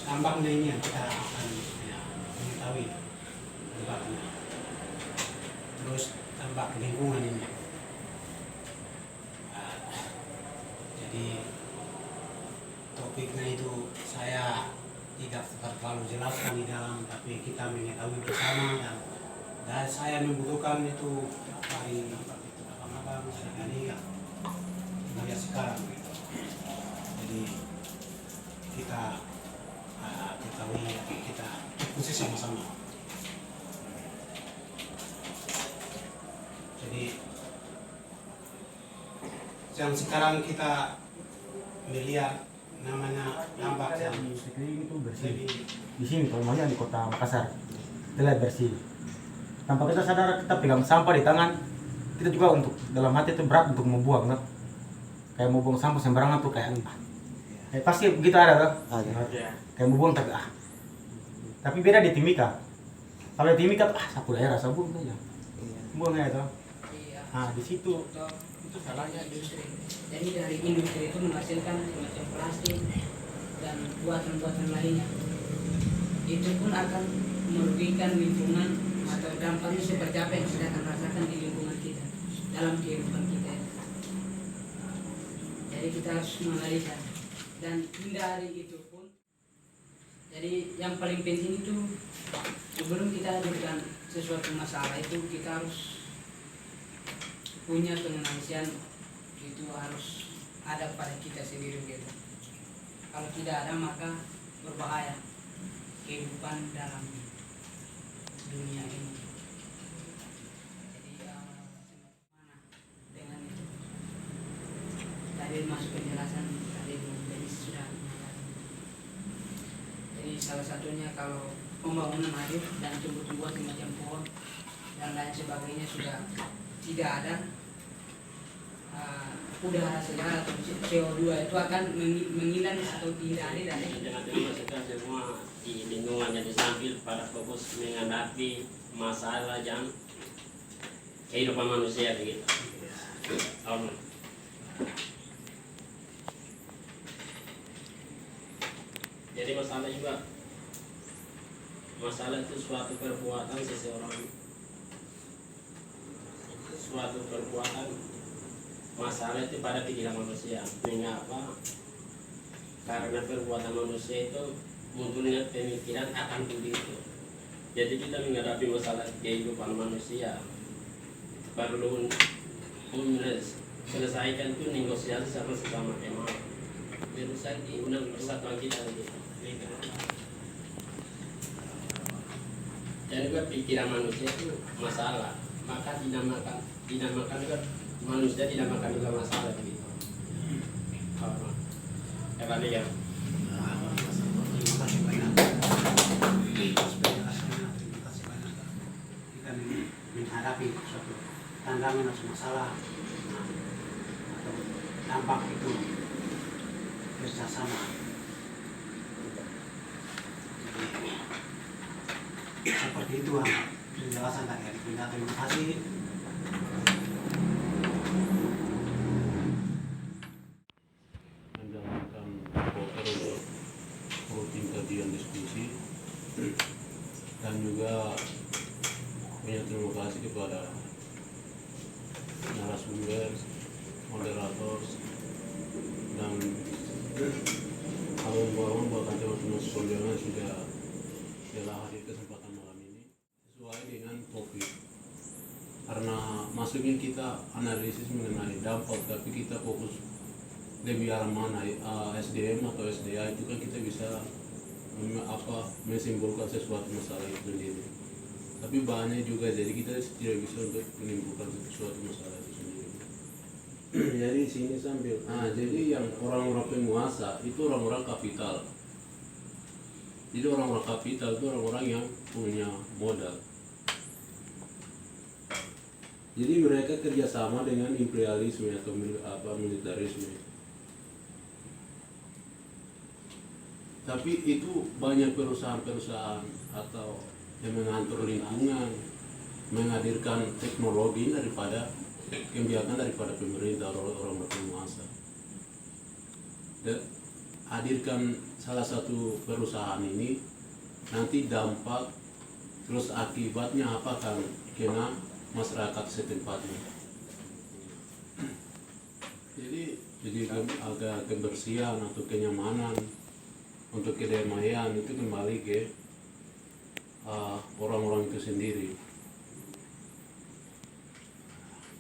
tambangnya ini yang kita akan mengetahui tambaknya. Terus tambak lingkungan ini. Jadi topiknya itu saya tidak terlalu jelaskan di dalam, tapi kita mengetahui bersama dan saya membutuhkan itu dari abang-abang sekali ya melihat sekarang gitu. Jadi kita ketahui, kita diskusi sama-sama. Jadi yang sekarang kita melihat namanya tambak yang sekeliling itu bersih. Di sini rumahnya di kota Makassar, kita lihat bersih. Tanpa kita sadar kita pegang sampah di tangan, kita juga untuk dalam hati itu berat untuk membuang, kan? Kayak mau buang sampah sembarangan tuh kayak pasti begitu ada tuh. Kayak mau buang tapi beda di Timika. Kalau di Timika tuh sapu daerah sabu saja. Buang aja tuh. Nah di situ itu salahnya industri. Jadi dari industri itu menghasilkan semacam plastik dan buatan-buatan lainnya. Itu pun akan merugikan lingkungan atau dampaknya seperti apa yang sudah akan rasakan di lingkungan kita dalam kehidupan kita. Jadi kita harus menganalisa dan hindari itu pun. Jadi yang paling penting itu sebelum kita berikan sesuatu masalah itu kita harus punya penganalisan, itu harus ada pada kita sendiri gitu. Kalau tidak ada maka berbahaya kehidupan dalam dunia ini. Jadi mana dengan itu? Tadi masuk penjelasan tadi jadi sudah mengatakan. Jadi salah satunya kalau pembangunan air dan tumbuh-tumbuhan semacam pohon dan lain sebagainya sudah tidak ada, udara segar atau CO2 itu akan menghilang atau tidak ada. Jangan-jangan kita semua di lingkungan yang disambil pada fokus menghadapi masalah yang kehidupan manusia begitu. Jadi masalah juga, masalah itu suatu perbuatan seseorang, suatu perbuatan masalah itu pada pikiran manusia. Mengapa? Karena perbuatan manusia itu munculnya pemikiran akan begitu. Jadi kita menghadapi masalah kehidupan manusia perlu selesaikan itu negosiasi sama sesama emak, merusak undang persatuan kita begitu. Jadi pikiran manusia itu masalah, maka dinamakan juga manusia dinamakan juga masalah begitu. Kembali ya. Terima kasih banyak. Kita menghadapi suatu tantangan atau masalah atau dampak itu bersama. Seperti itu penjelasan dari Pindah. Terima kasih. Menjalankan poker untuk rutin kajian diskusi dan juga punya terima kasih kepada narasumber, moderator dan kawan-kawan bahkan teman-teman sekolah yang sudah telah hadir kesempatan malam ini sesuai dengan topik. Karena masuknya kita analisis mengenai dampak, tapi kita fokus lebih arah mana SDM atau SDA itu kan kita bisa menyimpulkan sesuatu masalah itu sendiri. Tapi bahannya juga, jadi kita tidak bisa untuk menimbulkan sesuatu masalah itu sendiri. Jadi sini sambil, jadi yang orang-orang penguasa itu orang-orang kapital. Jadi orang-orang kapital itu orang-orang yang punya modal. Jadi mereka kerjasama dengan imperialisme atau militerisme. Tapi itu banyak perusahaan-perusahaan atau yang mengatur lingkungan, menghadirkan teknologi daripada kebijakan daripada pemerintah, orang-orang berpenguasa. Dan hadirkan salah satu perusahaan ini nanti dampak terus akibatnya apa kan kena masyarakat setempatnya. Jadi agak kebersihan atau kenyamanan untuk kedamaian itu kembali ke orang-orang itu sendiri.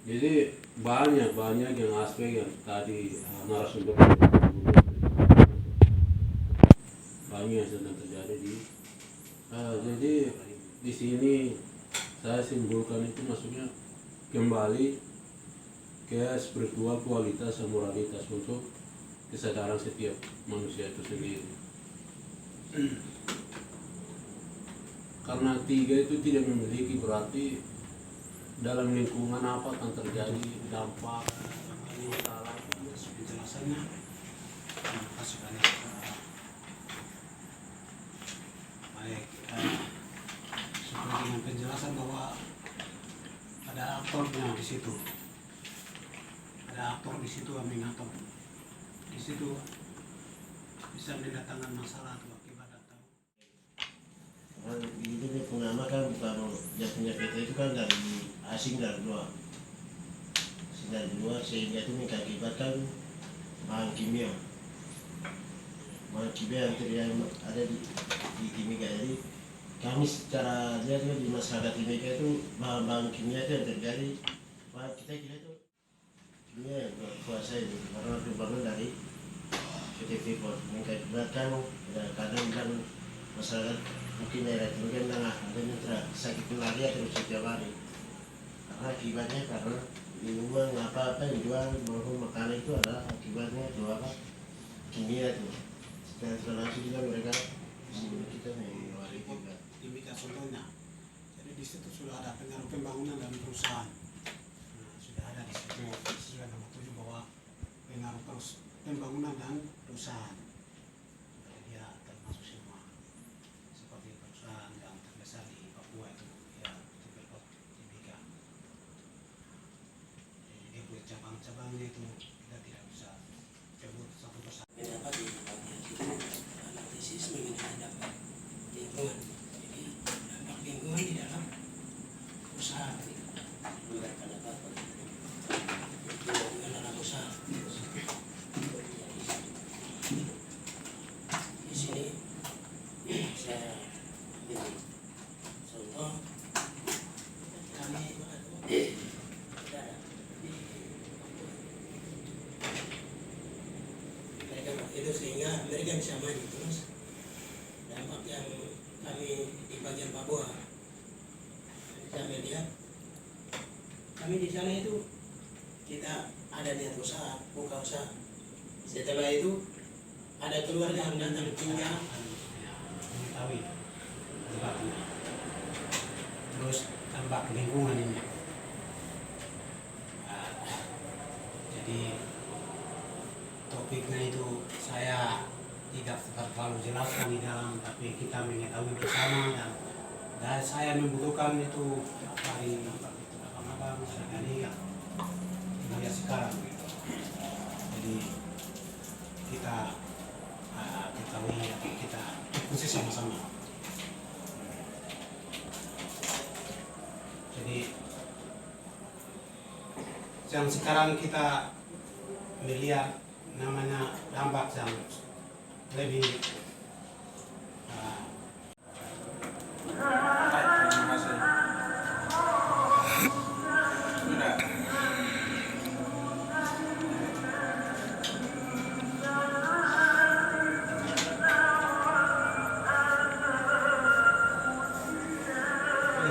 Jadi banyak yang aspek yang tadi narasumber banyak yang sedang terjadi jadi di sini saya simpulkan itu maksudnya kembali ke spiritual kualitas dan moralitas untuk kesadaran setiap manusia itu sendiri. Karena tiga itu tidak memiliki berarti dalam lingkungan apa akan terjadi dampak masalah penjelasannya. Terima kasih banyak. Baik, seperti dengan penjelasan bahwa ada aktornya di situ. Ada aktor di situ yang mengatur. Di situ bisa mendatangkan masalah atau akibat atau ini pengamat kan bukan yang punya PT itu kan dari asing dari luar sehingga itu mengakibatkan bahan kimia yang ada di kimia. Jadi kami secara lihat di masyarakat timika itu bahan-bahan kimia itu yang terjadi kita kira itu kimia yang berkuasa itu karena dibangun dari PT Freeport mengakibatkan kadang masyarakat mungkin daerah Timika tengah ada yang sakit malaria terus setiap hari karena akibatnya karena minuman apa yang jual maupun makanan itu adalah akibatnya itu apa kimia itu dan langsung juga mereka kita mengeluarkan juga Timika contohnya. Jadi di situ sudah ada pengaruh pembangunan dan perusahaan. Nah, sudah ada di situ sesuai nomor 7 bahwa pengaruh pembangunan dan perusahaan. Jadi dia termasuk semua seperti perusahaan yang terbesar di Papua itu ya Freeport Timika. Jadi dia punya cabang-cabangnya itu kita tidak bisa sebut satu persatu. Dapat di bagian situ analisis mengenai dampak lingkungan. Jadi dampak lingkungan di dalam usaha memberikan dapat lingkungan dalam usaha. Di sini saya ambil contoh kami itu sehingga mereka bisa maju terus. Dampak yang kami di bagian Papua saya melihat kami di sana itu kita ada niat usaha, buka usaha. Setelah itu ada keluarga yang datang tinggal Mengetahui dampaknya. Terus dampak lingkungan ini. Jadi topiknya itu saya tidak terlalu jelaskan di dalam, tapi kita mengetahui bersama dan saya membutuhkan itu dari abang-abang sekali ya sekarang. Jadi kita ketahui kita diskusi sama-sama. Jadi yang sekarang kita melihat namanya dampak yang lebih Terima kasih. Sudah.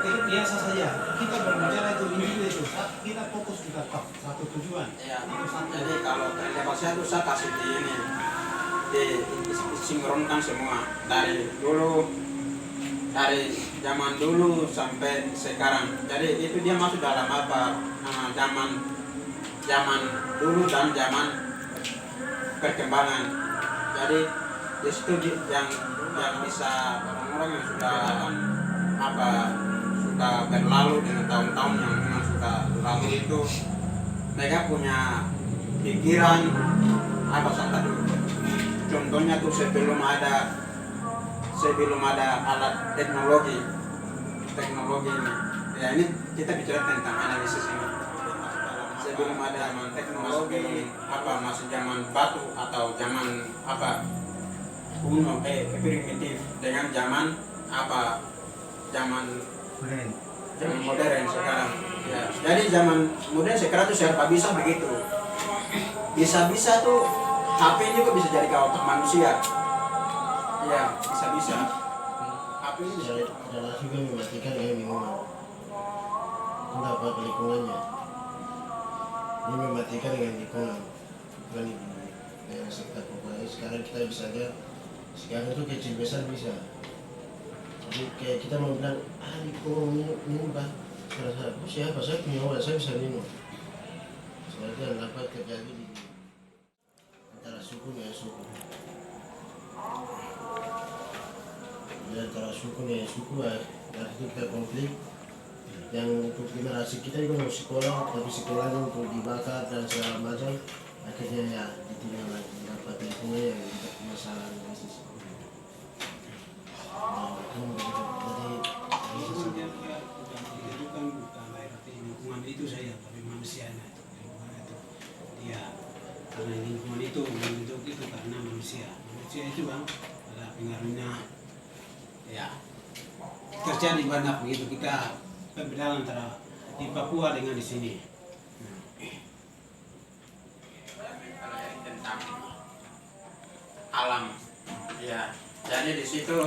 itu biasa saja. Kita berbicara itu intinya itu kita fokus kita satu tujuan. Ya, jadi kalau terlebasnya itu saya kasih di ini disinkronkan semua dari zaman dulu sampai sekarang. Jadi itu dia masuk dalam apa zaman dulu dan zaman perkembangan. Jadi di situ yang bisa orang-orang yang sudah sudah berlalu dengan tahun-tahun yang memang sudah lalu itu mereka punya pikiran apa saja dulu. contohnya tuh sebelum ada alat teknologi ini. Ya ini kita bicara tentang analisis ini. Sebelum ada teknologi masih zaman batu atau zaman kuno primitif dengan zaman modern sekarang. Ya, jadi zaman modern sekarang tuh serba bisa begitu. Bisa tuh HP juga bisa jadi kayak otak manusia. Ya, bisa. HP ini bisa. Adalah juga mematikan dengan minuman. Entah apa lingkungannya. Ini mematikan dengan lingkungan. Bukan di daerah sekitar pokoknya. Sekarang kita bisa lihat, sekarang itu kecil besar bisa. Jadi kayak kita mau bilang, lingkungan minum kan. Siapa? Saya punya obat, saya bisa minum. Soalnya dapat terjadi di antara suku dengan suku. Di antara suku dengan suku, dari itu kita konflik. Yang untuk generasi kita juga mau sekolah, tapi sekolahnya untuk dibakar dan segala macam. Akhirnya ya ditinggal lagi, dapat lingkungan yang masalah dengan sisi. Lingkungan itu saya, tapi manusianya itu lingkungan itu dia, karena lingkungan itu membentuk itu karena manusia itu bang ada pengaruhnya. Ya terjadi banyak begitu kita perbedaan antara di Papua dengan di sini. Tentang alam, ya. Jadi di situ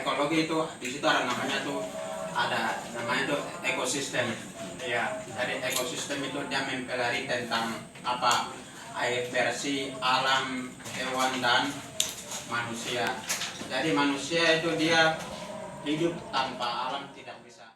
ekologi itu di situ ada namanya tuh ekosistem. Ya, jadi ekosistem itu dia mempelajari tentang air bersih, alam, hewan dan manusia. Jadi manusia itu dia hidup tanpa alam tidak bisa.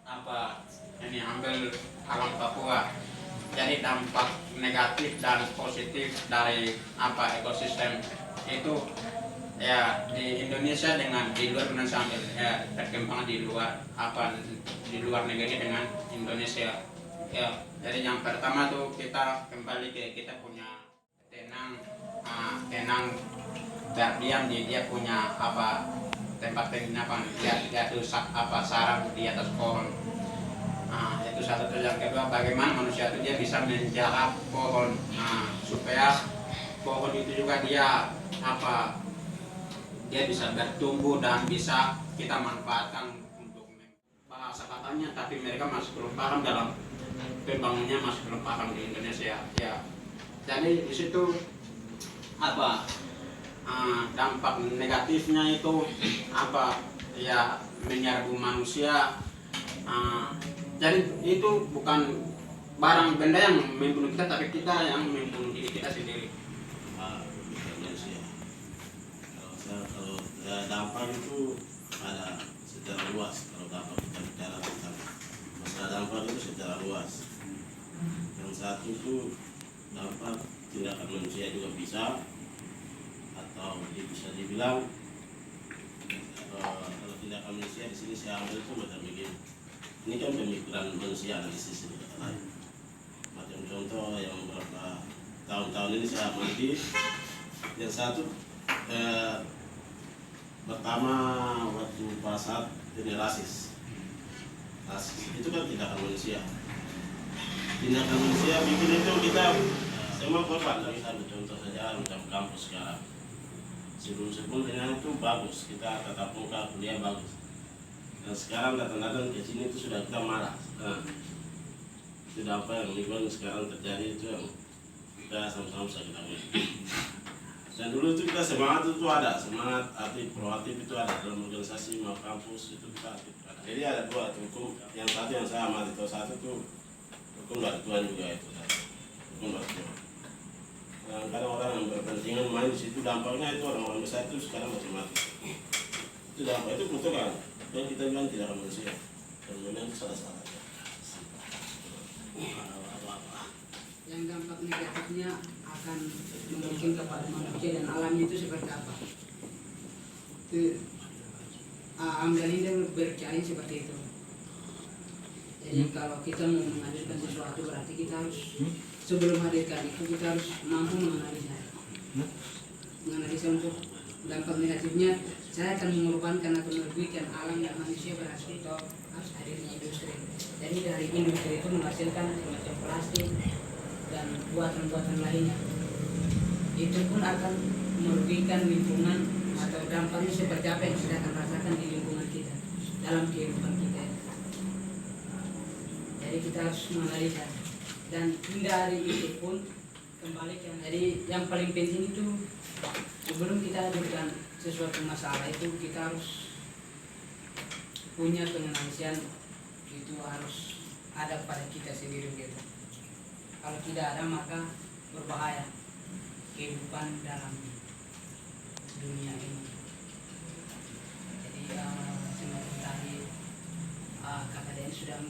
Ambil alam Papua. Jadi dampak negatif dan positif dari ekosistem itu ya di Indonesia dengan di luar Indonesia ya berkembang di luar negeri dengan Indonesia. Ya, jadi yang pertama tuh kita kembali ke kita punya tenang berdiam dia punya tempat penginapan dia tuh sarang di atas pohon. Itu satu. Yang kedua, bagaimana manusia itu dia bisa menjaga pohon supaya pohon itu juga dia bisa bertumbuh dan bisa kita manfaatkan untuk bahasa katanya, tapi mereka masih belum paham dalam pembangunannya, masih belum paham di Indonesia. Ya, jadi di situ dampak negatifnya itu ya menyerbu manusia. Jadi itu bukan barang benda yang membunuh kita, tapi kita yang membunuh diri kita sendiri. Kalau dampak itu ada secara luas. Kalau dampak kita bicara tentang masalah dampak itu secara luas. Yang satu itu dampak tindakan manusia juga bisa, atau bisa dibilang kalau tindakan manusia di sini saya ambil itu macam begini. Ini kan pemikiran manusia dari sisi lain. Macam contoh yang beberapa tahun-tahun ini saya amati. Yang satu pertama waktu pada ini rasis itu kan tindakan manusia. Tindakan manusia bikin itu kita semua korban. Kita ambil contoh saja macam kampus sekarang. Sebelum dengan itu bagus, kita tatap muka kuliah bagus. Dan sekarang datang-datang ke sini itu sudah kita marah. Itu apa yang lingkungan sekarang terjadi itu yang kita sama-sama bisa kita lihat. Dan dulu itu kita semangat itu ada, semangat aktif, proaktif itu ada dalam organisasi mau kampus itu kita aktif. Jadi ada dua hukum, yang satu yang saya amati itu satu tuh hukum dari Tuhan juga itu, hukum dari Tuhan. Kadang orang yang berkepentingan main di situ dampaknya itu orang-orang besar itu sekarang masih mati. Itu dampak itu kutukan. Dan kita bilang tidak akan manusia. Dan memang itu salah-salah. Yang dampak negatifnya akan membuat kepada manusia dan alamnya itu seperti apa? Itu Amdal ini berkali seperti itu. Jadi kalau kita mau menghadirkan sesuatu berarti kita harus sebelum hadirkan itu kita harus mampu menganalisa. menganalisa untuk dampak negatifnya, saya akan mengorbankan atau merugikan alam dan manusia berhasil atau harus hadirnya industri. Jadi dari industri itu menghasilkan semacam plastik dan buatan-buatan lainnya. Itu pun akan merugikan lingkungan atau dampaknya seperti apa yang kita akan rasakan di lingkungan kita, dalam kehidupan kita. Jadi kita harus menganalisa dan hindari itu pun kembali ke jadi yang paling penting itu sebelum kita dengan sesuatu masalah itu kita harus punya penganalisian, itu harus ada pada kita sendiri gitu. Kalau tidak ada maka berbahaya kehidupan dalam dunia ini. Jadi semacam tadi kakak Denny sudah